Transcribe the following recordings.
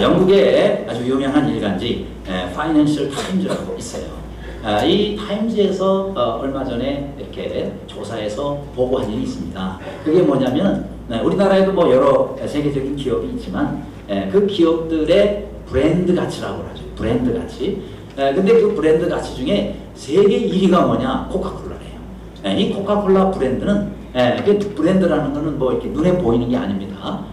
자, 영국에 아주 유명한 일간지 파이낸셜 타임즈라고 있어요. 이 타임즈에서 얼마 전에 이렇게 조사해서 보고한 일이 있습니다. 그게 뭐냐면 우리나라에도 뭐 여러 세계적인 기업이 있지만 그 기업들의 브랜드 가치라고 하죠. 브랜드 가치. 근데 그 브랜드 가치 중에 세계 1위가 뭐냐? 코카콜라래요. 이 코카콜라 브랜드는 그 브랜드라는 거는 뭐 이렇게 눈에 보이는 게 아닙니다.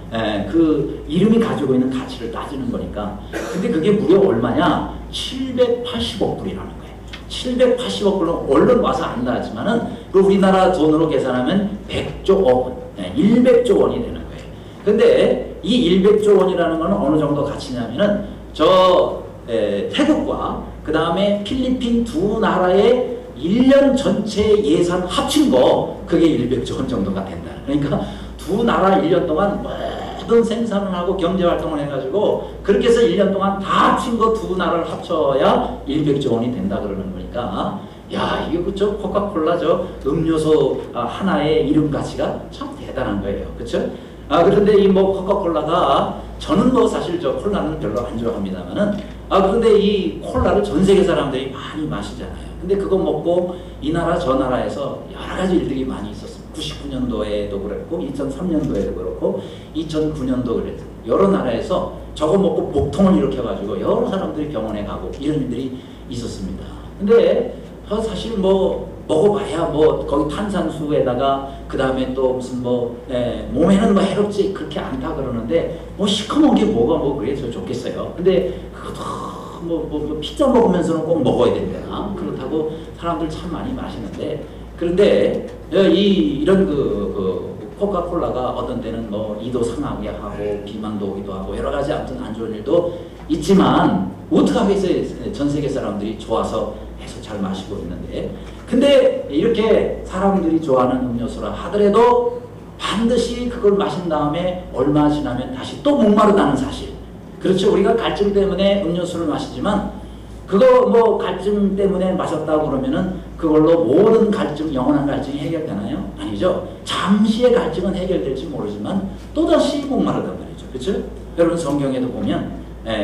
그 이름이 가지고 있는 가치를 따지는 거니까. 근데 그게 무려 얼마냐? 780억 불이라는 거예요. 780억 불은 얼른 와서 안 나왔지만은 그 우리나라 돈으로 계산하면 100조 원, 100조 원이 되는 거예요. 근데 이 100조 원이라는 거는 어느 정도 가치냐면은 태국과 그 다음에 필리핀 두 나라의 1년 전체 예산 합친 거 그게 100조 원 정도가 된다. 그러니까 두 나라 1년 동안 모든 생산을 하고 경제활동을 해가지고 그렇게 해서 1년 동안 다 합친 거 두 나라를 합쳐야 100조 원이 된다 그러는 거니까 야 이게 그쵸? 코카콜라 저 음료수 하나의 이름 가치가 참 대단한 거예요. 그쵸? 그런데 이 뭐 코카콜라가 저는 뭐 사실 저 콜라는 별로 안 좋아합니다만은 그런데 이 콜라를 전 세계 사람들이 많이 마시잖아요. 근데 그거 먹고 이 나라 저 나라에서 여러 가지 일들이 많이 있었습니다. 99년도에도 그랬고 2003년도에도 그렇고 2009년도 그랬고 여러 나라에서 저거 먹고 복통을 일으켜가지고 여러 사람들이 병원에 가고 이런 일들이 있었습니다. 근데 사실 뭐 먹어봐야 뭐 거기 탄산수에다가 그 다음에 또 무슨 뭐 몸에는 뭐 해롭지 그렇게 않다 그러는데 뭐 시커먼 게 뭐가 뭐 그래서 좋겠어요. 근데 그것도 뭐 피자 먹으면서는 꼭 먹어야 된다. 그렇다고 사람들 참 많이 마시는데 그런데 이런 그 코카콜라가 어떤 때는 뭐 이도 상하게 하고 비만도 오기도 하고 여러 가지 아무튼 안 좋은 일도 있지만 어떻게 하겠어요? 전 세계 사람들이 좋아서 해서 잘 마시고 있는데 근데 이렇게 사람들이 좋아하는 음료수라 하더라도 반드시 그걸 마신 다음에 얼마 지나면 다시 또 목마르다는 사실. 그렇죠. 우리가 갈증 때문에 음료수를 마시지만 그거 뭐 갈증 때문에 마셨다고 그러면은 그걸로 모든 갈증, 영원한 갈증이 해결되나요? 아니죠. 잠시의 갈증은 해결될지 모르지만 또다시 목마르단 말이죠. 그렇죠? 여러분 성경에도 보면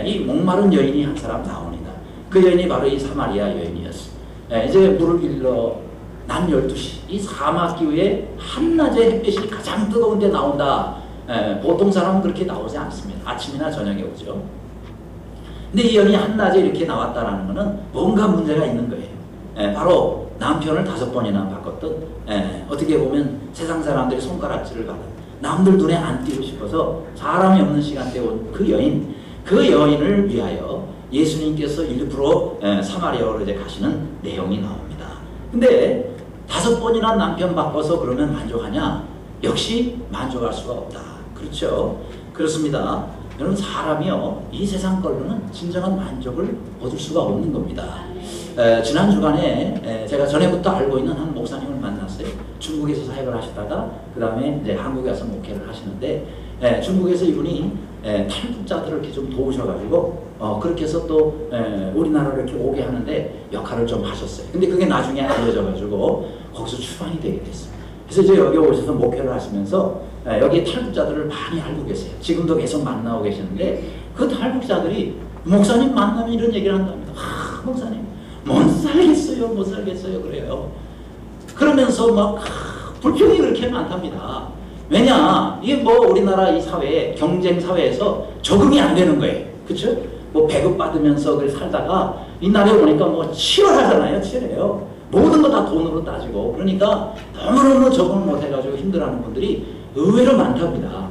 이 목마른 여인이 한 사람 나옵니다. 그 여인이 바로 이 사마리아 여인이었어요. 이제 물을 일러 낮 12시 이 사막 기후에 한낮에 햇빛이 가장 뜨거운 데 나온다. 보통 사람은 그렇게 나오지 않습니다. 아침이나 저녁에 오죠. 근데 이 여인이 한낮에 이렇게 나왔다는 것은 뭔가 문제가 있는 거예요. 바로 남편을 5번이나 바꿨던 어떻게 보면 세상 사람들이 손가락질을 받은 남들 눈에 안 띄고 싶어서 사람이 없는 시간대에 온 그 여인 그 여인을 위하여 예수님께서 일부러 사마리아로 이제 가시는 내용이 나옵니다. 근데 5번이나 남편 바꿔서 그러면 만족하냐? 역시 만족할 수가 없다. 그렇죠? 그렇습니다. 여러분 사람이요 이 세상 걸로는 진정한 만족을 얻을 수가 없는 겁니다. 지난 주간에 제가 전에부터 알고 있는 한 목사님을 만났어요. 중국에서 사역을 하시다가 그 다음에 이제 한국에 와서 목회를 하시는데 중국에서 이분이 탈북자들을 이렇게 좀 도우셔가지고 그렇게 해서 또 우리나라로 이렇게 오게 하는데 역할을 좀 하셨어요. 근데 그게 나중에 알려져가지고 거기서 출판이 되게 됐어요. 그래서 이제 여기 오셔서 목회를 하시면서 여기 탈북자들을 많이 알고 계세요. 지금도 계속 만나고 계시는데 그 탈북자들이 목사님 만나면 이런 얘기를 한답니다. 목사님 못 살겠어요 못 살겠어요 그래요. 그러면서 막 불평이 그렇게 많답니다. 왜냐 이게 뭐 우리나라 이 사회 경쟁 사회에서 적응이 안 되는 거예요. 그렇죠? 뭐 배급 받으면서 그걸 살다가 이 나라에 오니까 뭐 치열하잖아요. 치열해요. 모든 거 다 돈으로 따지고 그러니까 너무너무 적응을 못 해가지고 힘들어하는 분들이 의외로 많답니다.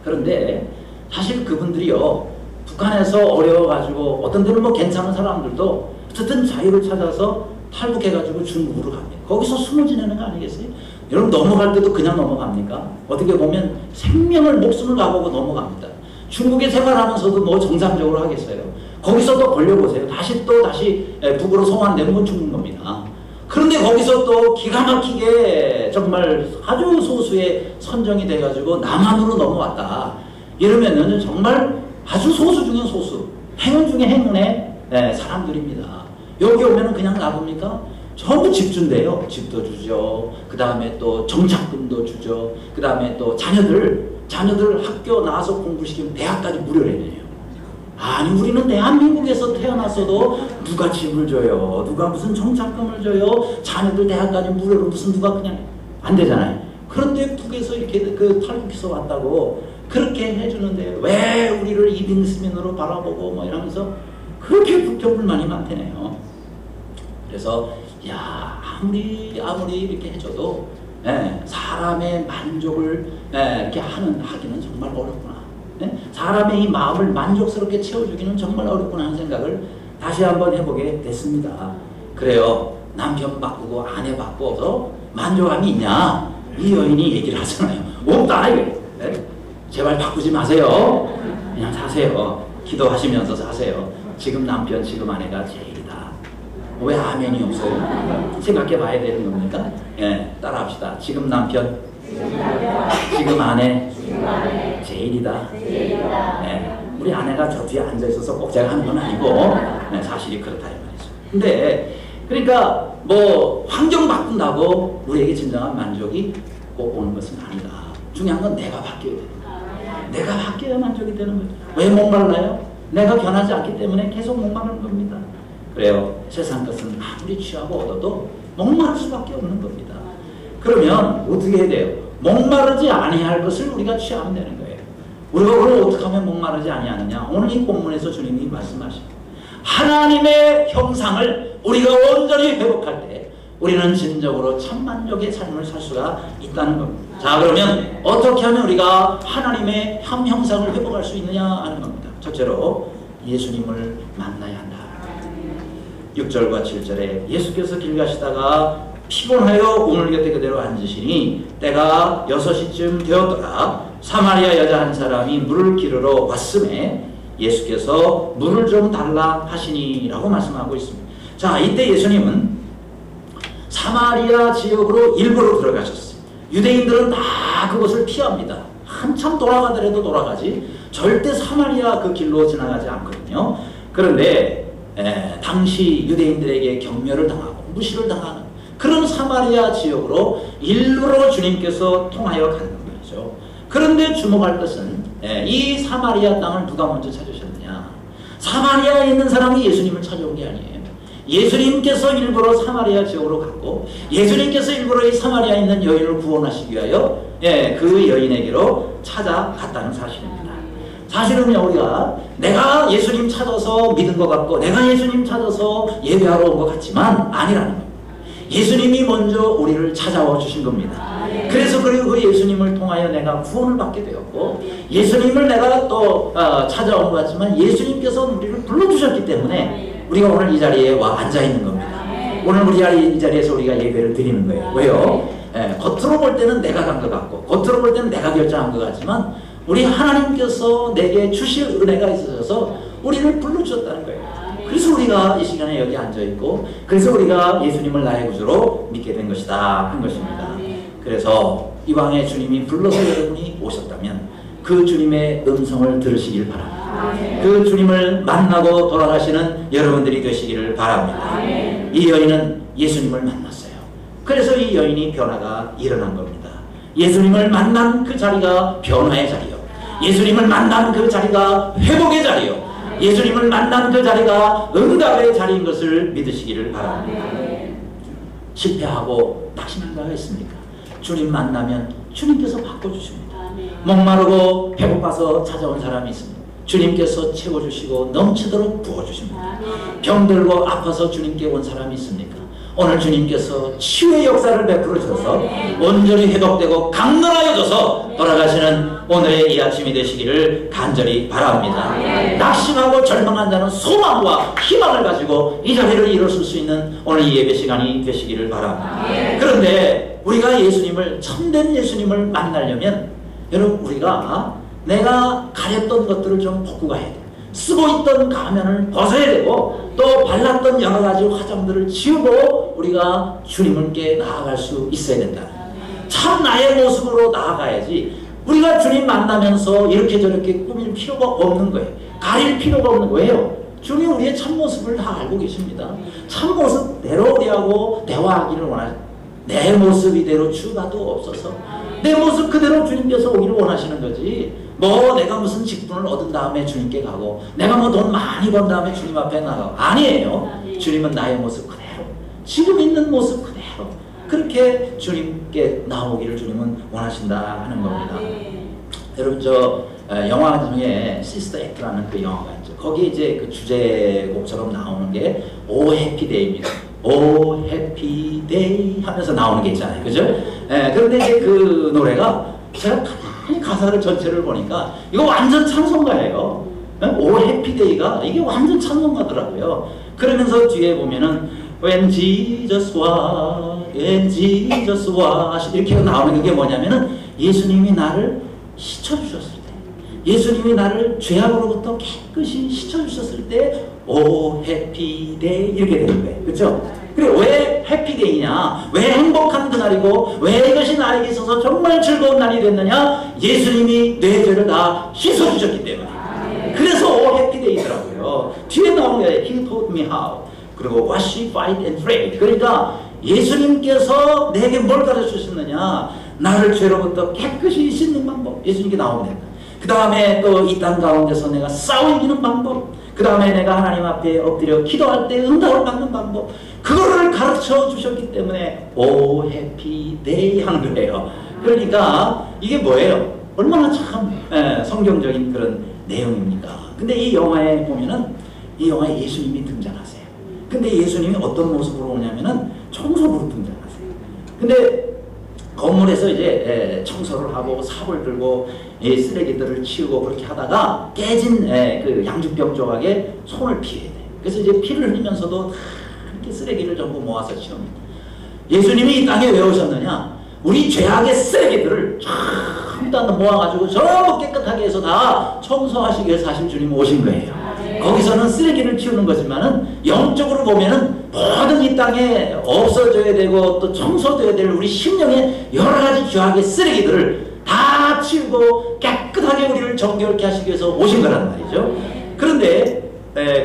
그런데 사실 그분들이요 북한에서 어려워가지고 어떤 데는 뭐 괜찮은 사람들도 어쨌든 자유를 찾아서 탈북해가지고 중국으로 갑니다. 거기서 숨을 지내는 거 아니겠어요? 여러분 넘어갈 때도 그냥 넘어갑니까? 어떻게 보면 생명을 목숨을 가보고 넘어갑니다. 중국에 생활하면서도 뭐 정상적으로 하겠어요. 거기서 또 걸려보세요. 다시 북으로 송환되는 건 죽는 겁니다. 그런데 거기서 또 기가 막히게 정말 아주 소수의 선정이 돼가지고 남한으로 넘어왔다. 이러면은 정말 아주 소수 중에 소수, 행운 중에 행운의 사람들입니다. 여기 오면은 그냥 놔둡니까? 전부 집 준대요. 집도 주죠. 그 다음에 또 정착금도 주죠. 그 다음에 또 자녀들 학교 나와서 공부시키면 대학까지 무료로 해내요. 아니 우리는 대한민국에서 태어났어도 누가 집을 줘요? 누가 무슨 정착금을 줘요? 자녀들 대학까지 무료로 무슨 누가 그냥 안 되잖아요. 그런데 북에서 이렇게 그 탈북해서 왔다고 그렇게 해주는데 왜 우리를 이빙스민으로 바라보고 뭐 이러면서 그렇게 불평불만이 많대네요. 그래서 야 아무리 이렇게 해줘도 사람의 만족을 이렇게 하기는 정말 어렵구나. 사람의 이 마음을 만족스럽게 채워주기는 정말 어렵구나 하는 생각을 다시 한번 해보게 됐습니다. 그래요. 남편 바꾸고 아내 바꿔서 만족함이 있냐? 이 여인이 얘기를 하잖아요. 없다 이게. 제발 바꾸지 마세요. 그냥 사세요. 기도하시면서 사세요. 지금 남편 지금 아내가 제일이다. 왜 아멘이 없어요? 생각해 봐야 되는 겁니까? 따라합시다. 지금 남편 지금 아내 제일이다. 우리 아내가 저 뒤에 앉아있어서 꼭 제가 하는 건 아니고 사실이 그렇다 이 말이죠. 근데 그러니까 뭐 환경 바꾼다고 우리에게 진정한 만족이 꼭 오는 것은 아니다. 중요한 건 내가 바뀌어야 됩니다. 내가 바뀌어야 만족이 되는 거죠. 왜 목말라요? 내가 변하지 않기 때문에 계속 목마른 겁니다. 그래요. 세상 것은 아무리 취하고 얻어도 목마를 수밖에 없는 겁니다. 그러면 어떻게 해야 돼요? 목마르지 아니할 것을 우리가 취하면 되는 거예요. 우리가 그걸 어떻게 하면 목마르지 아니하느냐? 오늘 이 본문에서 주님이 말씀하십니다. 하나님의 형상을 우리가 온전히 회복할 때 우리는 진정으로 참만족의 삶을 살 수가 있다는 겁니다. 자, 그러면 어떻게 하면 우리가 하나님의 형상을 회복할 수 있느냐 하는 겁니다. 첫째로 예수님을 만나야 한다. 6절과 7절에 예수께서 길 가시다가 피곤하여 우물 곁에 그대로 앉으시니 때가 6시쯤 되었더라. 사마리아 여자 한 사람이 물을 기르러 왔음에 예수께서 물을 좀 달라 하시니 라고 말씀하고 있습니다. 자, 이때 예수님은 사마리아 지역으로 일부러 들어가셨어요. 유대인들은 다 그것을 피합니다. 한참 돌아가더라도 돌아가지 절대 사마리아 그 길로 지나가지 않거든요. 그런데 당시 유대인들에게 경멸을 당하고 무시를 당하는 그런 사마리아 지역으로 일부러 주님께서 통하여 가는 거죠. 그런데 주목할 것은 이 사마리아 땅을 누가 먼저 찾으셨느냐? 사마리아에 있는 사람이 예수님을 찾아온 게 아니에요. 예수님께서 일부러 사마리아 지역으로 갔고 예수님께서 일부러 이 사마리아에 있는 여인을 구원하시기 위하여 그 여인에게로 찾아갔다는 사실입니다. 사실은요, 우리가 내가 예수님 찾아서 믿은 것 같고 내가 예수님 찾아서 예배하러 온 것 같지만 아니라는 겁니다. 예수님이 먼저 우리를 찾아와 주신 겁니다. 그래서 그리고 그 예수님을 통하여 내가 구원을 받게 되었고 예수님을 내가 또 찾아온 것 같지만 예수님께서 우리를 불러주셨기 때문에 우리가 오늘 이 자리에 와 앉아있는 겁니다. 오늘 우리 이 자리에서 우리가 예배를 드리는 거예요. 왜요? 겉으로 볼 때는 내가 간 것 같고 겉으로 볼 때는 내가 결정한 것 같지만 우리 하나님께서 내게 주실 은혜가 있어서 우리를 불러주셨다는 거예요. 그래서 우리가 이 시간에 여기 앉아있고 그래서 우리가 예수님을 나의 구주로 믿게 된 것이다 한 것입니다. 그래서 이왕에 주님이 불러서 여러분이 오셨다면 그 주님의 음성을 들으시길 바랍니다. 그 주님을 만나고 돌아가시는 여러분들이 되시기를 바랍니다. 이 여인은 예수님을 만났어요. 그래서 이 여인이 변화가 일어난 겁니다. 예수님을 만난 그 자리가 변화의 자리요. 예수님을 만난 그 자리가 회복의 자리요. 예수님을 만난 그 자리가 응답의 자리인 것을 믿으시기를 바랍니다. 실패하고 낙심한 자가 있습니까? 주님 만나면 주님께서 바꿔주십니다. 목마르고 배고파서 찾아온 사람이 있습니다. 주님께서 채워주시고 넘치도록 부어주십니다. 병들고 아파서 주님께 온 사람이 있습니까? 오늘 주님께서 치유의 역사를 베풀어 주셔서 온전히 회복되고 강건하여져서 돌아가시는 오늘의 이 아침이 되시기를 간절히 바랍니다. 낙심하고 절망한 자는 소망과 희망을 가지고 이 자리를 이뤘을 수 있는 오늘 이 예배 시간이 되시기를 바랍니다. 그런데 우리가 예수님을 참된 예수님을 만나려면 여러분 우리가 내가 가렸던 것들을 좀 벗고 가야 돼. 쓰고 있던 가면을 벗어야 되고 또 발랐던 여러 가지 화장들을 지우고 우리가 주님께 나아갈 수 있어야 된다. 참 나의 모습으로 나아가야지 우리가 주님 만나면서 이렇게 저렇게 꾸밀 필요가 없는 거예요. 가릴 필요가 없는 거예요. 주님 우리의 참모습을 다 알고 계십니다. 참모습대로 우리하고 대화하기를 원하십니다. 내 모습 이대로 주가도 없어서 내 모습 그대로 주님께서 오기를 원하시는 거지. 뭐 내가 무슨 직분을 얻은 다음에 주님께 가고 내가 뭐 돈 많이 번 다음에 주님 앞에 나가고 아니에요. 주님은 나의 모습 그대로 지금 있는 모습 그대로 그렇게 주님께 나오기를 주님은 원하신다 하는 겁니다. 여러분 저 영화 중에 시스터 액트라는 그 영화가 있죠. 거기 이제 그 주제곡처럼 나오는 게 오 해피 데이입니다. 오 해피 데이 하면서 나오는 게 있잖아요. 그죠? 그런데 이제 그 노래가 제가 가만히 가사를 전체를 보니까 이거 완전 찬송가예요. 오 해피 데이가 이게 완전 찬송가더라고요. 그러면서 뒤에 보면은 When Jesus was, When Jesus was 이렇게 나오는 게 뭐냐면은 예수님이 나를 씻어주셨을 때, 예수님이 나를 죄악으로부터 깨끗이 씻어주셨을 때, 오 해피데이 이렇게 되는 거예요. 그렇죠? 그래 왜 해피데이냐? 왜 행복한 그날이고 왜 이것이 나에게 있어서 정말 즐거운 날이 됐느냐? 예수님이 내 죄를 다 씻어주셨기 때문에. 그래서 오 해피데이더라고요. 뒤에 나오는 게 He taught me how. 그리고 wash, fight and pray. 그러니까 예수님께서 내게 뭘 가르쳐 주셨느냐? 나를 죄로부터 깨끗이 씻는 방법. 예수님께 나오면 된다. 그 다음에 또 이 땅 가운데서 내가 싸워 이기는 방법. 그 다음에 내가 하나님 앞에 엎드려 기도할 때 응답을 받는 방법. 그거를 가르쳐 주셨기 때문에 오 해피 데이 하는 거예요. 그러니까 이게 뭐예요? 얼마나 참 성경적인 그런 내용입니까? 근데 이 영화에 보면은 이 영화에 예수님이 등장하세요. 근데 예수님이 어떤 모습으로 오냐면은 청소부로 등장하세요. 근데 건물에서 이제 청소를 하고 삽을 들고 쓰레기들을 치우고 그렇게 하다가 깨진 그 양주병 조각에 손을 피해야 돼. 그래서 이제 피를 흘리면서도 이렇게 쓰레기를 전부 모아서 치웁니다. 예수님이 이 땅에 왜 오셨느냐? 우리 죄악의 쓰레기들을 전부 다 모아가지고 전부 깨끗하게 해서 다 청소하시기 위해서 사실 주님이 오신 거예요. 거기서는 쓰레기를 치우는 거지만은 영적으로 보면은 모든 이 땅에 없어져야 되고 또 청소돼야 될 우리 심령의 여러 가지 죄악의 쓰레기들을 다 치우고 깨끗하게 우리를 정결케 하시기 위해서 오신 거란 말이죠. 그런데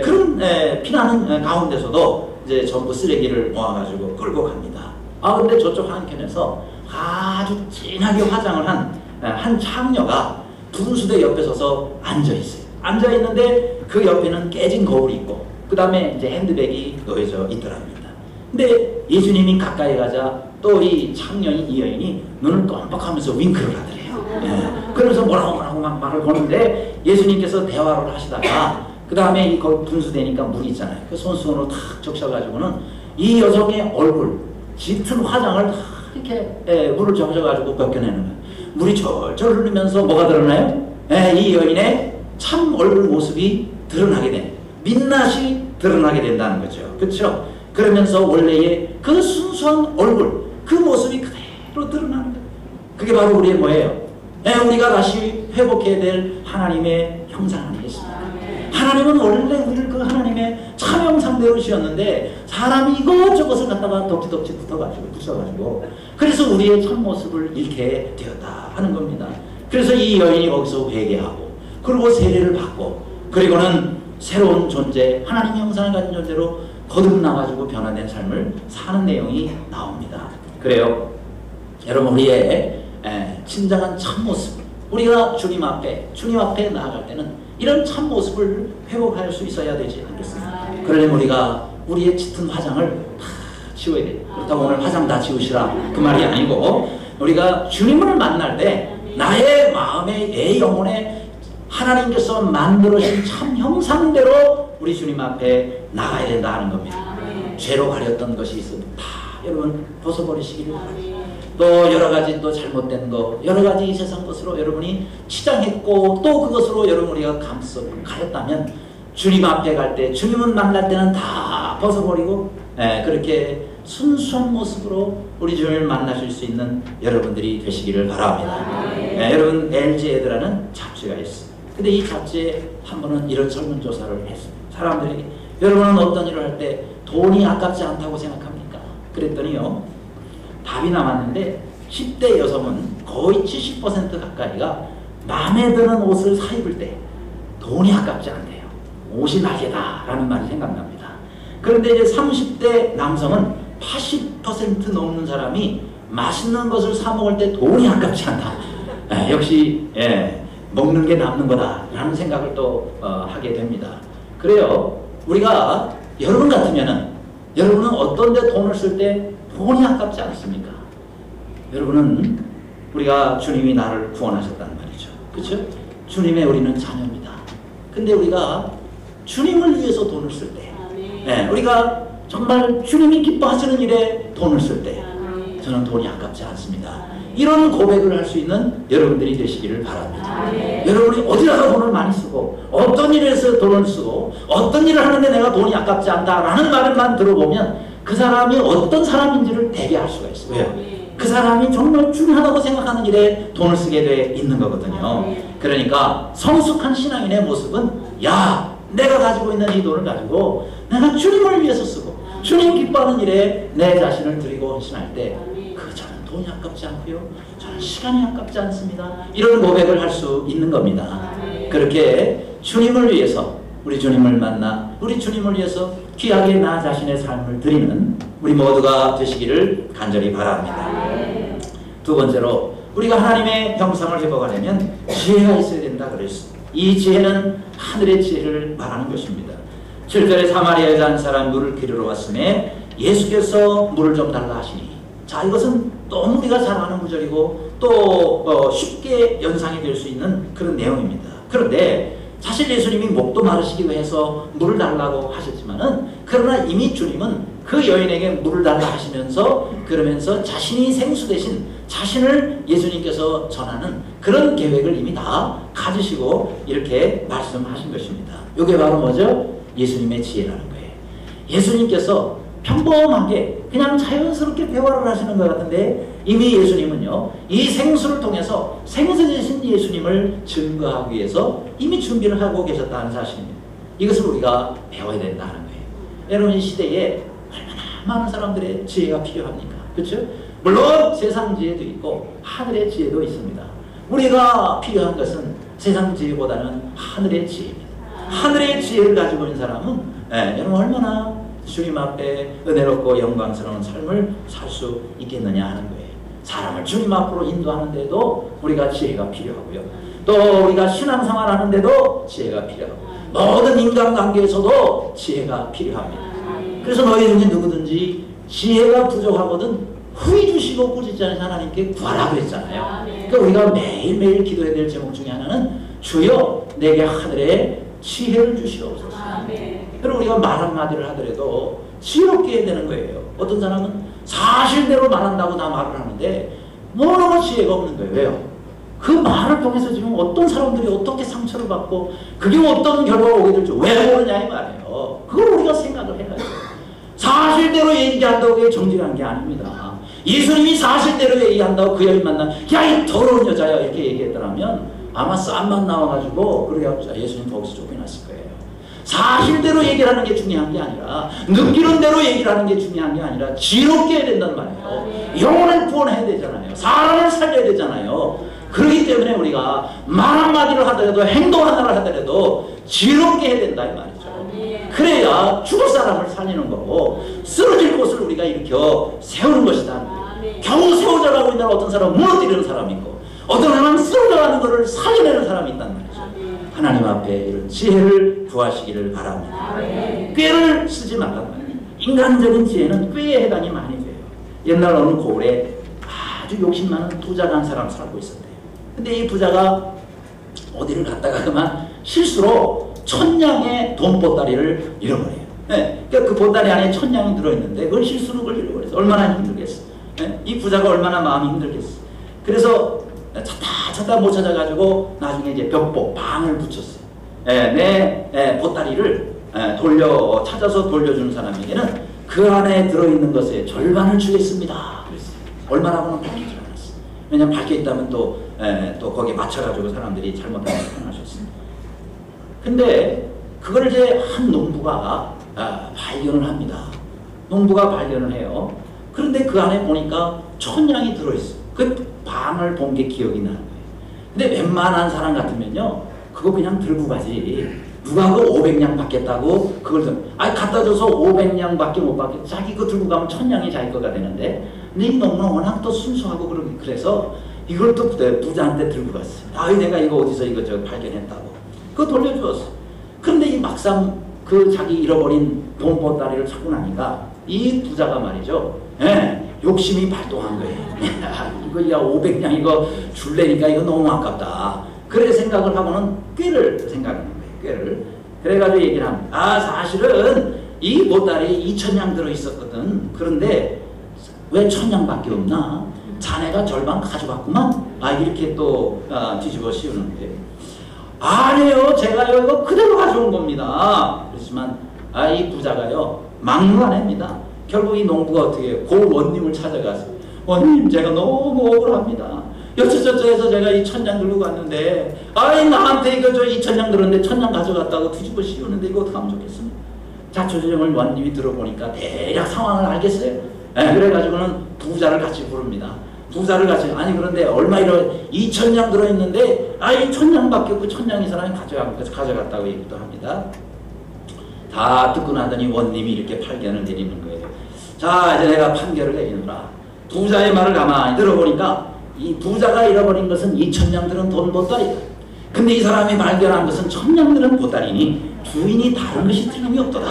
그런 피나는 가운데서도 이제 전부 쓰레기를 모아가지고 끌고 갑니다. 근데 저쪽 한켠에서 아주 진하게 화장을 한 창녀가 분수대 옆에 서서 앉아 있어요. 앉아 있는데 그 옆에는 깨진 거울이 있고 그 다음에 이제 핸드백이 놓여져 있더랍니다. 근데 예수님이 가까이 가자 또 이 창녀인 이 여인이 눈을 껌뻑하면서 윙크를 하더래요. 그러면서 뭐라고 막 말을 거는데 예수님께서 대화를 하시다가 그 다음에 이 분수대니까 물이 있잖아요. 그 손수건으로 탁 적셔가지고는 이 여성의 얼굴 짙은 화장을 다 이렇게 물을 적셔가지고 벗겨내는 거예요. 물이 절절 흐르면서 뭐가 드러나요? 이 여인의 참 얼굴 모습이 드러나게 돼. 민낯이 드러나게 된다는 거죠. 그렇죠? 그러면서 원래의 그 순수한 얼굴, 그 모습이 그대로 드러나는 거예요. 그게 바로 우리의 뭐예요? 우리가 다시 회복해야 될 하나님의 형상 아니겠습니까? 하나님은 원래 우리를 그 하나님의 참 형상대로 지었는데 사람이 이것저것을 갖다가 덕지덕지 붙여가지고 그래서 우리의 참 모습을 잃게 되었다 하는 겁니다. 그래서 이 여인이 거기서 회개하고 그리고 세례를 받고 그리고는 새로운 존재, 하나님 형상을 가진 존재로 거듭나가지고 변화된 삶을 사는 내용이 나옵니다. 그래요. 여러분 우리의 진정한 참모습, 우리가 주님 앞에 나아갈 때는 이런 참모습을 회복할 수 있어야 되지 않겠습니까? 그러려면 우리가 우리의 짙은 화장을 다 지워야 돼요. 그렇다고 오늘 화장 다 지우시라 그 말이 아니고 우리가 주님을 만날 때 나의 마음에 내 영혼에 하나님께서 만들어진 참 형상대로 우리 주님 앞에 나가야 된다 하는 겁니다. 죄로 가렸던 것이 있으면 다 여러분 벗어버리시기를 바랍니다. 또 여러 가지 또 잘못된 거 여러 가지 이 세상 것으로 여러분이 치장했고 또 그것으로 여러분 우리가 가렸다면 주님 앞에 갈 때 주님을 만날 때는 다 벗어버리고 그렇게 순수한 모습으로 우리 주님을 만나실 수 있는 여러분들이 되시기를 바랍니다. 여러분 LG 애들하는 잡지가 있어요. 근데 이 잡지에 한 번은 이런 설문조사를 했습니다. 사람들에게 여러분은 어떤 일을 할 때 돈이 아깝지 않다고 생각합니까? 그랬더니요 답이 남았는데 10대 여성은 거의 70% 가까이가 마음에 드는 옷을 사 입을 때 돈이 아깝지 않대요. 옷이 낙이다 라는 말이 생각납니다. 그런데 이제 30대 남성은 80% 넘는 사람이 맛있는 것을 사 먹을 때 돈이 아깝지 않다. 역시 먹는 게 남는 거다라는 생각을 또 하게 됩니다. 그래요. 우리가 여러분 같으면은 여러분은 어떤 데 돈을 쓸 때 돈이 아깝지 않습니까? 여러분은 우리가 주님이 나를 구원하셨다는 말이죠. 그렇죠? 주님의 우리는 자녀입니다. 근데 우리가 주님을 위해서 돈을 쓸 때, 우리가 정말 주님이 기뻐하시는 일에 돈을 쓸 때, 저는 돈이 아깝지 않습니다. 이런 고백을 할 수 있는 여러분들이 되시기를 바랍니다. 여러분이 어디다가 돈을 많이 쓰고 어떤 일에서 돈을 쓰고 어떤 일을 하는데 내가 돈이 아깝지 않다라는 말만 들어보면 그 사람이 어떤 사람인지를 대개 알 수가 있어요. 왜요? 그 사람이 정말 중요하다고 생각하는 일에 돈을 쓰게 돼 있는 거거든요. 그러니까 성숙한 신앙인의 모습은 야, 내가 가지고 있는 이 돈을 가지고 내가 주님을 위해서 쓰고 주님 기뻐하는 일에 내 자신을 드리고 헌신할 때 저는 돈이 아깝지 않고요. 저는 시간이 아깝지 않습니다. 이런 고백을 할 수 있는 겁니다. 그렇게 주님을 위해서 우리 주님을 만나 우리 주님을 위해서 귀하게 나 자신의 삶을 드리는 우리 모두가 되시기를 간절히 바랍니다. 두 번째로 우리가 하나님의 형상을 회복하려면 지혜가 있어야 된다 그랬습니다. 이 지혜는 하늘의 지혜를 말하는 것입니다. 7절에 사마리아 여자 한 사람 물을 기르러 왔음에 예수께서 물을 좀 달라 하시니, 자, 이것은 너무 우리가 잘 아는 구절이고 또 쉽게 연상이 될 수 있는 그런 내용입니다. 그런데 사실 예수님이 목도 마르시기도 해서 물을 달라고 하셨지만은, 그러나 이미 주님은 그 여인에게 물을 달라 하시면서 그러면서 자신이 생수 대신 자신을 예수님께서 전하는 그런 계획을 이미 다 가지시고 이렇게 말씀하신 것입니다. 이게 바로 뭐죠? 예수님의 지혜라는 거예요. 예수님께서 평범하게 그냥 자연스럽게 대화를 하시는 것 같은데 이미 예수님은요, 이 생수를 통해서 생수 되신 예수님을 증거하기 위해서 이미 준비를 하고 계셨다는 사실입니다. 이것을 우리가 배워야 된다는 거예요. 여러분, 이 시대에 얼마나 많은 사람들의 지혜가 필요합니까? 그렇죠? 물론 세상 지혜도 있고 하늘의 지혜도 있습니다. 우리가 필요한 것은 세상 지혜보다는 하늘의 지혜입니다. 하늘의 지혜를 가지고 있는 사람은 여러분 얼마나 주님 앞에 은혜롭고 영광스러운 삶을 살 수 있겠느냐 하는 거예요. 사람을 주님 앞으로 인도하는데도 우리가 지혜가 필요하고요. 또 우리가 신앙생활 하는데도 지혜가 필요하고, 모든 인간관계에서도 지혜가 필요합니다. 그래서 너희 중에 누구든지 지혜가 부족하거든 후히 주시고 꾸짖지 않으신 하나님께 구하라 그랬잖아요. 그러니까 우리가 매일매일 기도해야 될 제목 중에 하나는 주여 내게 하늘에 지혜를 주시옵소서. 그럼 우리가 말 한마디를 하더라도 지혜롭게 해야 되는 거예요. 어떤 사람은 사실대로 말한다고 나 말을 하는데 너무 지혜가 없는 거예요. 왜요? 그 말을 통해서 지금 어떤 사람들이 어떻게 상처를 받고 그게 어떤 결과가 오게 될지 왜 모르냐 이 말이에요. 그걸 우리가 생각을 해야 돼요. 사실대로 얘기한다고 그게 정직한 게 아닙니다. 예수님이 사실대로 얘기한다고 그 여인 만나 야, 이 더러운 여자야 이렇게 얘기했더라면 아마 쌈만 나와가지고 그래가지고 예수님 거기서 쫓겨났을 거예요. 사실대로 얘기를 하는 게 중요한 게 아니라 느끼는 대로 얘기를 하는 게 중요한 게 아니라 지혜롭게 해야 된단 말이에요. 영혼을 구원해야 되잖아요. 사람을 살려야 되잖아요. 그렇기 때문에 우리가 말 한마디를 하더라도 행동 하나를 하더라도 지혜롭게 해야 된다 이 말이죠. 그래야 죽을 사람을 살리는 거고 쓰러질 곳을 우리가 일으켜 세우는 것이다. 겨우 세워져가고 있는 어떤 사람은 무너뜨리는 사람이 있고 어떤 사람은 쓰러져가는 것을 살려내는 사람이 있단 말이죠. 하나님 앞에 이런 지혜를 구하시기를 바랍니다. 꾀를 쓰지 말란 말이에요. 인간적인 지혜는 꾀에 해당이 많이 돼요. 옛날 어느 고을에 아주 욕심 많은 부자가 한 사람 살고 있었대요. 근데 이 부자가 어디를 갔다가 그만 실수로 1000냥의 돈 보따리를 잃어버려요. 그러니까 그 보따리 안에 1000냥이 들어있는데 그걸 실수로 그걸 잃어버렸어. 얼마나 힘들겠어. 이 부자가 얼마나 마음이 힘들겠어. 그래서 찾다 못 찾아가지고 나중에 이제 벽보 방을 붙였어요. 내 보따리를 찾아서 돌려주는 사람에게는 그 안에 들어있는 것의 절반을 주겠습니다. 그랬어요. 얼마나고는 밝히지 않았어요. 왜냐면 밝혀있다면 또 거기에 맞춰가지고 사람들이 잘못하는 걸 하셨습니다. 근데 그걸 이제 한 농부가 발견을 합니다. 농부가 발견을 해요. 그런데 그 안에 보니까 1000냥이 들어있어요. 그 방을 본 게 기억이 나는 거예요. 근데 웬만한 사람 같으면요, 그거 그냥 들고 가지. 누가 그 500냥 받겠다고 그걸 갖다 줘서 500냥밖에 못 받겠. 자기 거 들고 가면 1000냥이 자기 거가 되는데, 근데 이 농부는 워낙 또 순수하고 그래서 이걸 또 부자한테 들고 갔어. 내가 이거 어디서 이거 저 발견했다고. 그거 돌려주었어. 그런데 이 막상 그 자기 잃어버린 돈보따리를 찾고 나니까 이 부자가 말이죠. 욕심이 발동한 거예요. 이거 야 500냥 이거 줄래니까 이거 너무 아깝다. 그래 생각을 하고는 꾀를 생각하는 거예요. 꾀를. 그래가지고 얘기를 합니다. 사실은 이 보따리에 2000냥 들어있었거든. 그런데 왜 1000냥밖에 없나? 자네가 절반 가져갔구만. 이렇게 또 뒤집어 씌우는 거예요. 아니에요. 제가요 이거 그대로 가져온 겁니다. 그렇지만 이 부자가요 막무가내입니다. 결국 이 농부가 어떻게 해요? 고 원님을 찾아가서 원님 제가 너무 억울합니다. 여차저차해서 제가 이 1000냥 들고 갔는데 나한테 이거 저 2000냥 들었는데 1000냥 가져갔다고 뒤집어 씌우는데 이거 어떻게 하면 좋겠습니까? 자초지종을 원님이 들어보니까 대략 상황을 알겠어요. 그래가지고는 부자를 같이 부릅니다. 부자를 같이 그런데 얼마 2000냥 들어있는데 이 1000냥밖에 없고 1000냥 이 사람이 가져갔다고 얘기도 합니다. 다 듣고 나더니 원님이 이렇게 판결을 내리는 거예요. 자 이제 내가 판결을 내리노라. 부자의 말을 가만히 들어보니까 이 부자가 잃어버린 것은 2000냥 들은 돈 보따리다. 근데 이 사람이 발견한 것은 1000냥 들은 보따리니 주인이 다른 것이 틀림이 없더라.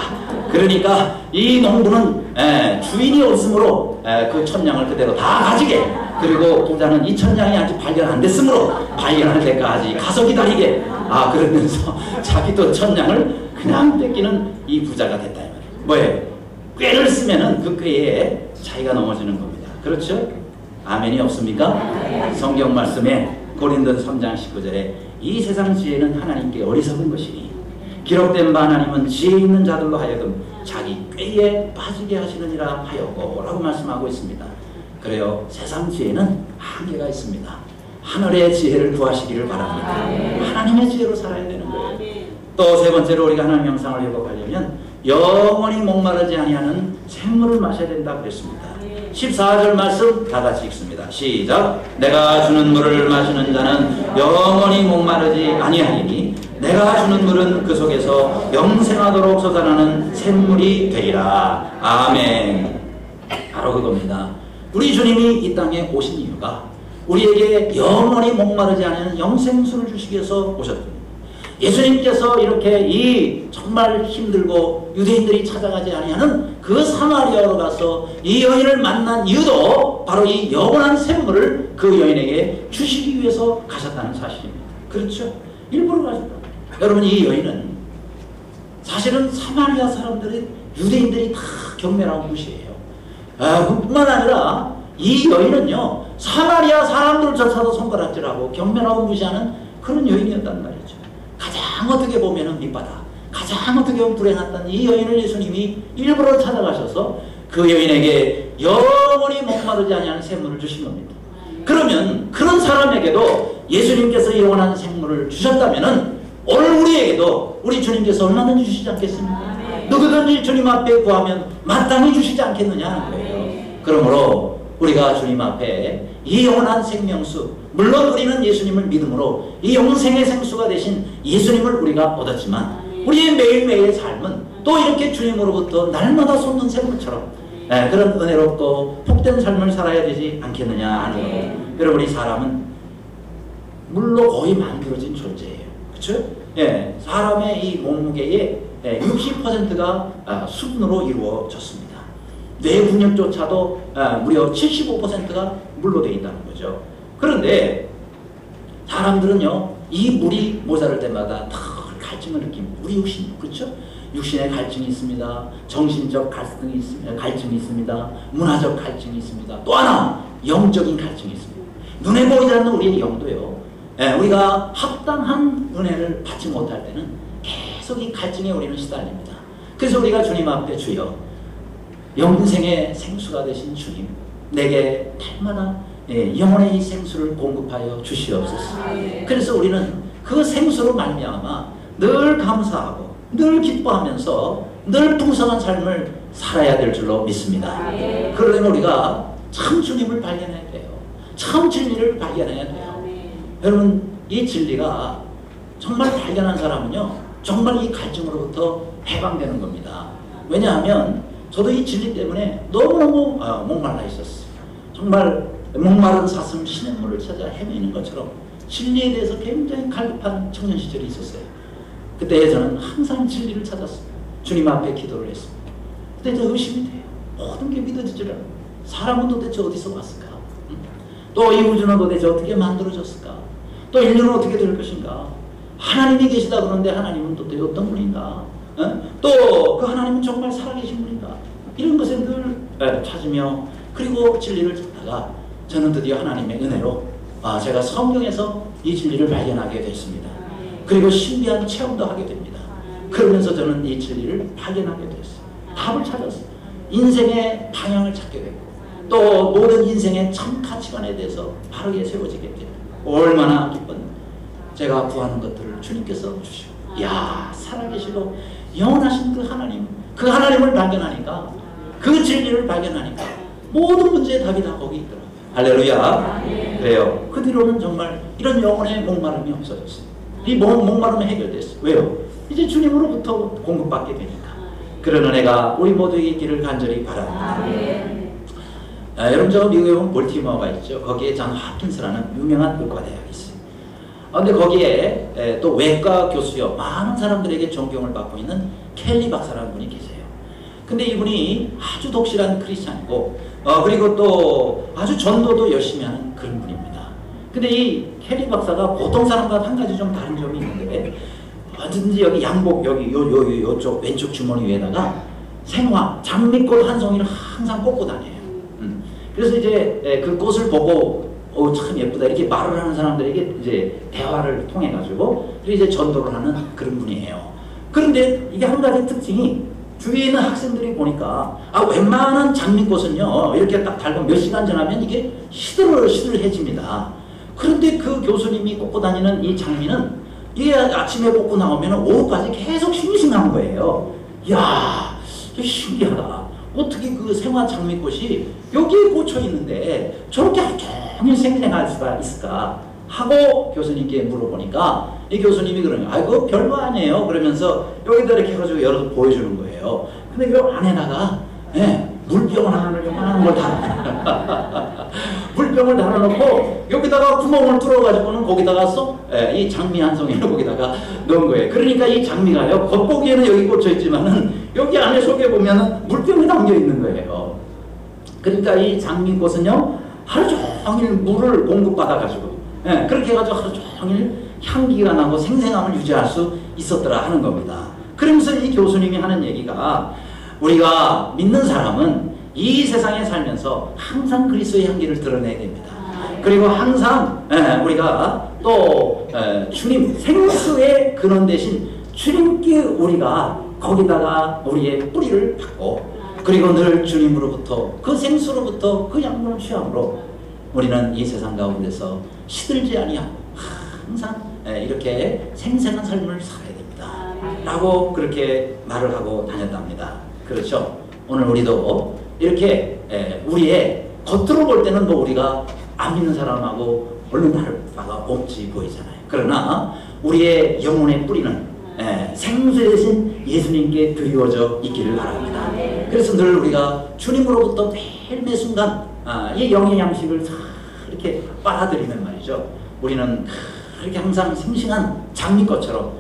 그러니까 이 농부는 주인이 없으므로 그 1000냥을 그대로 다 가지게, 그리고 부자는 2000냥이 아직 발견 안 됐으므로 발견할 때까지 가서 기다리게. 그러면서 자기도 1000냥을 그냥 뺏기는 이 부자가 됐다. 뭐예요? 꾀를 쓰면은 그 꾀에 자기가 넘어지는 겁니다. 그렇죠? 아멘이 없습니까? 성경 말씀에 고린도서 3장 19절에 이 세상 지혜는 하나님께 어리석은 것이니 기록된 바 하나님은 지혜 있는 자들로 하여금 자기 꾀에 빠지게 하시느니라 하였고 라고 말씀하고 있습니다. 그래요. 세상 지혜는 한계가 있습니다. 하늘의 지혜를 구하시기를 바랍니다. 하나님의 지혜로 살아야 되는 거예요. 또 세 번째로 우리가 하나님 영상을 회복하려면 영원히 목마르지 아니하는 생물을 마셔야 된다고 그랬습니다. 14절 말씀 다 같이 읽습니다. 시작. 내가 주는 물을 마시는 자는 영원히 목마르지 아니하리니 내가 주는 물은 그 속에서 영생하도록 솟아나는 샘물이 되리라. 아멘. 바로 그겁니다. 우리 주님이 이 땅에 오신 이유가 우리에게 영원히 목마르지 않은 영생수를 주시기 위해서 오셨습니다. 예수님께서 이렇게 이 정말 힘들고 유대인들이 찾아가지 아니하는 그 사마리아로 가서 이 여인을 만난 이유도 바로 이 영원한 샘물을 그 여인에게 주시기 위해서 가셨다는 사실입니다. 그렇죠? 일부러 가셨다. 여러분 이 여인은 사실은 사마리아 사람들이 유대인들이 다 경멸하고 무시해요. 뿐만 아니라 이 여인은요 사마리아 사람들조차도 손가락질하고 경멸하고 무시하는 그런 여인이었단 말이죠. 가장 어떻게 보면 밑바닥, 가장 어떻게 보면 불행했던 이 여인을 예수님이 일부러 찾아가셔서 그 여인에게 영원히 목마르지 아니하는 샘물을 주신 겁니다. 그러면 그런 사람에게도 예수님께서 영원한 생물을 주셨다면은 오늘 우리에게도 우리 주님께서 얼마든지 주시지 않겠습니까? 누구든지 주님 앞에 구하면 마땅히 주시지 않겠느냐 하는 거예요. 그러므로 우리가 주님 앞에 이 영원한 생명수, 물론 우리는 예수님을 믿음으로 이 영생의 생수가 되신 예수님을 우리가 얻었지만 우리의 매일매일의 삶은 또 이렇게 주님으로부터 날마다 솟는 샘물처럼 그런 은혜롭고 복된 삶을 살아야 되지 않겠느냐 하는 거예요. 여러분 우리 사람은 물로 거의 만들어진 존재예요. 그렇죠? 사람의 이 몸무게의 60%가 수분으로 이루어졌습니다. 뇌 근육조차도 무려 75%가 물로 되어 있다는 거죠. 그런데 사람들은요 이 물이 모자랄 때마다 다 갈증을 느낍니다. 우리 육신, 그렇죠? 육신의 갈증이 있습니다. 정신적 갈등이 있습니다. 갈증이 있습니다. 문화적 갈증이 있습니다. 또 하나 영적인 갈증이 있습니다. 눈에 보이지 않는 우리의 영도요. 우리가 합당한 은혜를 받지 못할 때는 계속 이 갈증에 우리는 시달립니다. 그래서 우리가 주님 앞에 주여 영생의 생수가 되신 주님 내게 달마다 영혼의 이 생수를 공급하여 주시옵소서. 그래서 우리는 그 생수로 말미암아 늘 감사하고 늘 기뻐하면서 늘 풍성한 삶을 살아야 될 줄로 믿습니다. 그러려면 우리가 참 주님을 발견해야 돼요. 참 진리를 발견해야 돼요. 여러분 이 진리가 정말 발견한 사람은요 정말 이 갈증으로부터 해방되는 겁니다. 왜냐하면 저도 이 진리 때문에 너무너무 목말라 있었어요. 정말 목마른 사슴 시냇물을 찾아 헤매는 것처럼 진리에 대해서 굉장히 갈급한 청년 시절이 있었어요. 그때 저는 항상 진리를 찾았어요. 주님 앞에 기도를 했습니다. 그때 저 의심이 돼요. 모든 게 믿어지질 않아요. 사람은 도대체 어디서 왔을까? 또 이 우주는 도대체 어떻게 만들어졌을까? 또 인류는 어떻게 될 것인가? 하나님이 계시다 그러는데 하나님은 도대체 어떤 분인가? 또 그 하나님은 정말 살아계신 분인가? 이런 것에 늘 찾으며 그리고 진리를 찾다가 저는 드디어 하나님의 은혜로 제가 성경에서 이 진리를 발견하게 됐습니다. 그리고 신비한 체험도 하게 됩니다. 그러면서 저는 이 진리를 발견하게 됐어요. 답을 찾았어요. 인생의 방향을 찾게 됐고 또 모든 인생의 참 가치관에 대해서 바르게 세워지게 됩니다. 얼마나 기쁜 제가 구하는 것들을 주님께서 주시고 이야 살아계시고 영원하신 그 하나님을 발견하니까 그 진리를 발견하니까 모든 문제의 답이 다 거기 있더라고요. 할렐루야. 그래요. 그 뒤로는 정말 이런 영혼의 목마름이 없어졌어요. 이 목마름이 해결됐어요. 왜요? 이제 주님으로부터 공급받게 되니까. 그런 은혜가 우리 모두에게 있기를 간절히 바랍니다. 여러분 저 미국에 보면 볼티모어가 있죠. 거기에 존 홉킨스라는 유명한 의과대학이 있어요. 근데 거기에 또 외과 교수요 많은 사람들에게 존경을 받고 있는 켈리 박사라는 분이 계세요. 근데 이분이 아주 독실한 크리스찬이고 그리고 또 아주 전도도 열심히 하는 그런 분입니다. 근데 이 켈리 박사가 보통 사람과 한 가지 좀 다른 점이 있는데 언제든지 여기 양복 요쪽 왼쪽 주머니 위에다가 생화 장미꽃 한 송이를 항상 꽂고 다녀요. 그래서 이제 그 꽃을 보고 참 예쁘다 이렇게 말을 하는 사람들에게 이제 대화를 통해 가지고 이제 전도를 하는 그런 분이에요. 그런데 이게 한 가지 특징이 주위에 있는 학생들이 보니까 웬만한 장미꽃은요 이렇게 딱 달고 몇 시간 지나면 이게 시들해집니다. 그런데 그 교수님이 꽂고 다니는 이 장미는 이게 아침에 꽂고 나오면 오후까지 계속 싱싱한 거예요. 이야 신기하다. 어떻게 그 생화 장미꽃이 여기에 꽂혀 있는데 저렇게 하루 종일 생생할 수가 있을까 하고 교수님께 물어보니까 이 교수님이 그러는 거예요. 그거 별거 아니에요. 그러면서 여기다 이렇게 해가지고 열어서 보여주는 거예요. 근데 그 안에다가 물병을 하나를 요만한 걸 물병을 달아놓고 여기다가 구멍을 뚫어가지고는 거기다가 이 장미 한 송이를 거기다가 넣은 거예요. 그러니까 이 장미가요 겉보기에는 여기 꽂혀 있지만은 여기 안에 속에 보면은 물병이 담겨 있는 거예요. 그러니까 이 장미꽃은요 하루 종일 물을 공급받아가지고 그렇게 해가지고 하루 종일 향기가 나고 생생함을 유지할 수 있었더라 하는 겁니다. 그러면서 이 교수님이 하는 얘기가 우리가 믿는 사람은 이 세상에 살면서 항상 그리스도의 향기를 드러내야 됩니다. 그리고 항상 우리가 또 주님 생수의 근원 대신 주님께 우리가 거기다가 우리의 뿌리를 받고 그리고 늘 주님으로부터 그 생수로부터 그 양분을 취함으로 우리는 이 세상 가운데서 시들지 아니하고 항상 이렇게 생생한 삶을 살아야 됩니다. 라고 그렇게 말을 하고 다녔답니다. 그렇죠? 오늘 우리도 이렇게 우리의 겉으로 볼 때는 뭐 우리가 안 믿는 사람하고 얼른 다를 바가 없지 보이잖아요. 그러나 우리의 영혼의 뿌리는 생수 대신 예수님께 드리워져 있기를 바랍니다. 그래서 늘 우리가 주님으로부터 매일 순간 이 영의 양식을 이렇게 빨아들이면 말이죠. 우리는 이렇게 항상 싱싱한 장미꽃처럼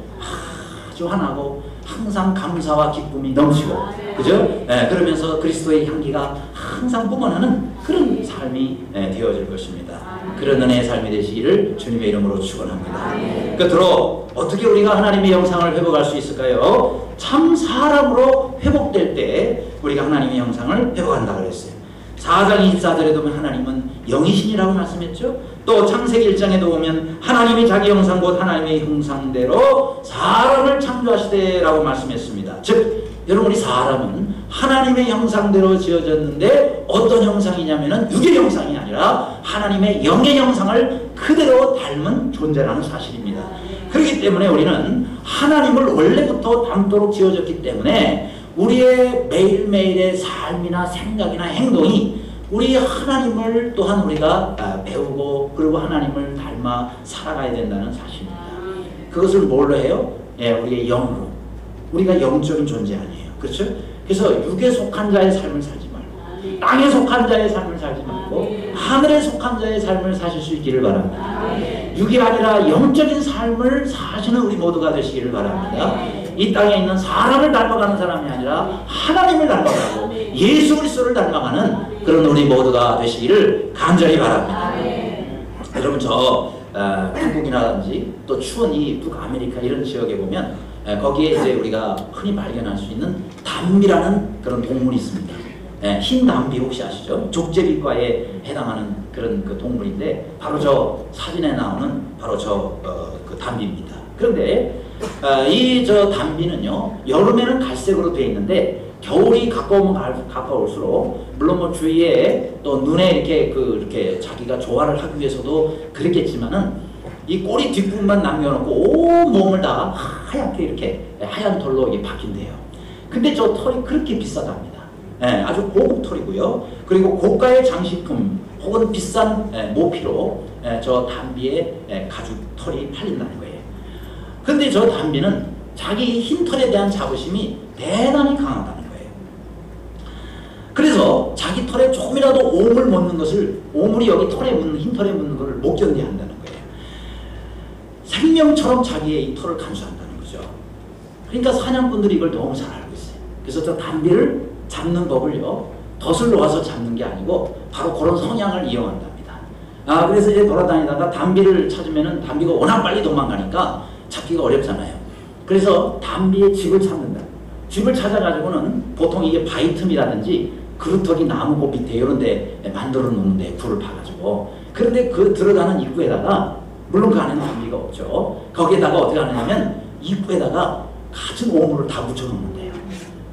아주 환하고 항상 감사와 기쁨이 넘치고 그죠? 그러면서 그리스도의 향기가 항상 뿜어나는 그런 삶이 되어질 것입니다. 그런 은혜의 삶이 되시기를 주님의 이름으로 축원합니다. 끝으로 어떻게 우리가 하나님의 형상을 회복할 수 있을까요? 참 사람으로 회복될 때 우리가 하나님의 형상을 회복한다고 그랬어요. 4장 24절에도 보면 하나님은 영이신이라고 말씀했죠. 또 창세기 1장에도 보면 하나님이 자기 형상 곧 하나님의 형상대로 사람을 창조하시되라고 말씀했습니다. 즉 여러분 우리 사람은 하나님의 형상대로 지어졌는데 어떤 형상이냐면은 육의 형상이 아니라 하나님의 영의 형상을 그대로 닮은 존재라는 사실입니다. 그렇기 때문에 우리는 하나님을 원래부터 닮도록 지어졌기 때문에 우리의 매일매일의 삶이나 생각이나 행동이 우리 하나님을 또한 우리가 배우고 그리고 하나님을 닮아 살아가야 된다는 사실입니다. 그것을 뭘로 해요? 예, 우리의 영으로. 우리가 영적인 존재 아니에요. 그렇죠? 그래서 육에 속한 자의 삶을 살지 말고, 땅에 속한 자의 삶을 살지 말고, 하늘에 속한 자의 삶을 사실 수 있기를 바랍니다. 육이 아니라 영적인 삶을 사시는 우리 모두가 되시기를 바랍니다. 이 땅에 있는 사람을 닮아가는 사람이 아니라 하나님을 닮아가고 예수 그리스도를 닮아가는 그런 우리 모두가 되시기를 간절히 바랍니다. 여러분, 저 한국이라든지 또 추운 이 북아메리카 이런 지역에 보면 거기에 이제 우리가 흔히 발견할 수 있는 담비라는 그런 동물이 있습니다. 흰 담비 혹시 아시죠? 족제비과에 해당하는 그런 그 동물인데 바로 저 사진에 나오는 바로 저 그 담비입니다. 그런데 이 저 담비는요, 여름에는 갈색으로 되어 있는데 겨울이 가까우면 가까울수록, 물론 뭐 주위에 또 눈에 이렇게 자기가 조화를 하기 위해서도 그랬겠지만은 이 꼬리 뒷부분만 남겨놓고 온 몸을 다 하얗게 이렇게 하얀 털로 이게 바뀐대요. 근데 저 털이 그렇게 비싸답니다. 아주 고급 털이고요. 그리고 고가의 장식품 혹은 비싼 모피로 저 담비의 가죽 털이 팔린다는 거예요. 근데 저 담비는 자기 흰 털에 대한 자부심이 대단히 강하다는 거예요. 그래서 자기 털에 조금이라도 오물 묻는 것을, 오물이 여기 털에 묻는, 흰 털에 묻는 것을 못 견뎌한다는 거예요. 생명처럼 자기의 이 털을 간수한다는 거죠. 그러니까 사냥꾼들이 이걸 너무 잘 알고 있어요. 그래서 저 담비를 잡는 법을요, 덫을 놓아서 잡는 게 아니고 바로 그런 성향을 이용한답니다. 그래서 이제 돌아다니다가 담비를 찾으면은 담비가 워낙 빨리 도망가니까 잡기가 어렵잖아요. 그래서 담비의 집을 찾는다. 집을 찾아가지고는 보통 이게 바위 틈이라든지 그루터기 나무고 밑에 이런 데 만들어 놓는데 불을 파가지고, 그런데 그 들어가는 입구에다가, 물론 그 안에는 담비가 없죠. 거기에다가 어떻게 하느냐면 입구에다가 갖은 오물을 다 묻혀 놓는데요.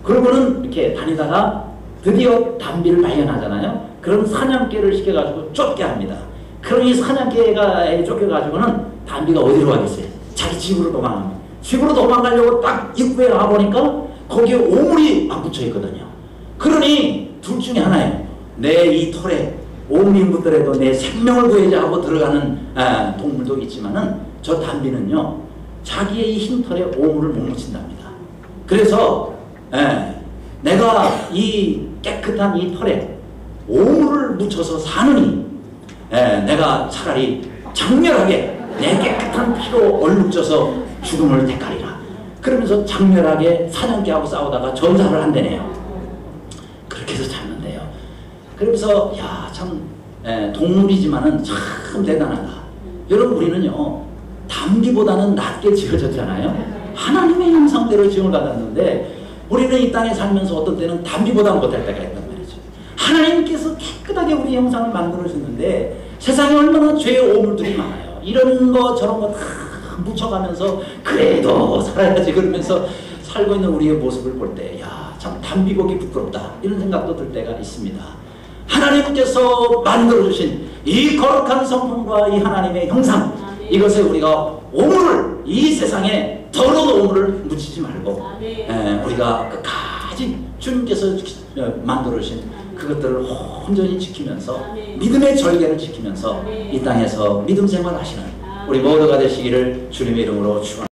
그러고는 이렇게 다니다가 드디어 담비를 발견하잖아요. 그럼 사냥개를 시켜가지고 쫓게 합니다. 그럼 이 사냥개가 쫓겨가지고는 담비가 어디로 가겠어요? 자기 집으로 도망갑니다. 집으로 도망가려고 딱 입구에 가보니까 거기에 오물이 안 붙여 있거든요. 그러니 둘 중에 하나예요. 내 이 털에 오물이 묻더라도 내 생명을 구해자 하고 들어가는 동물도 있지만은 저 담비는요, 자기의 이 흰 털에 오물을 못 묻힌답니다. 그래서 내가 이 깨끗한 이 털에 오물을 묻혀서 사느니 내가 차라리 장렬하게 내 깨끗한 피로 얼룩져서 죽음을 택하리라. 그러면서 장렬하게 사냥개하고 싸우다가 전사를 한대네요. 그렇게 해서 잡는데요. 그러면서 야, 참 동물이지만은 참 대단하다. 여러분, 우리는요 담비보다는 낮게 지어졌잖아요. 하나님의 형상대로 지음을 받았는데 우리는 이 땅에 살면서 어떤 때는 담비보다 못할 때가 있단 말이죠. 하나님께서 깨끗하게 우리 형상을 만들어 주셨는데 세상에 얼마나 죄의 오물들이 많아요. 이런 거 저런 거 다 묻혀가면서 그래도 살아야지 그러면서 살고 있는 우리의 모습을 볼 때, 야, 참 담비 보기 부끄럽다, 이런 생각도 들 때가 있습니다. 하나님께서 만들어주신 이 거룩한 성품과 이 하나님의 형상, 이것에 우리가 오물을, 이 세상에 더러운 오물을 묻히지 말고 우리가 끝까지 주님께서 만들어주신 그것들을 온전히 지키면서 믿음의 절개를 지키면서 이 땅에서 믿음 생활하시는 우리 모두가 되시기를 주님의 이름으로 축원합니다.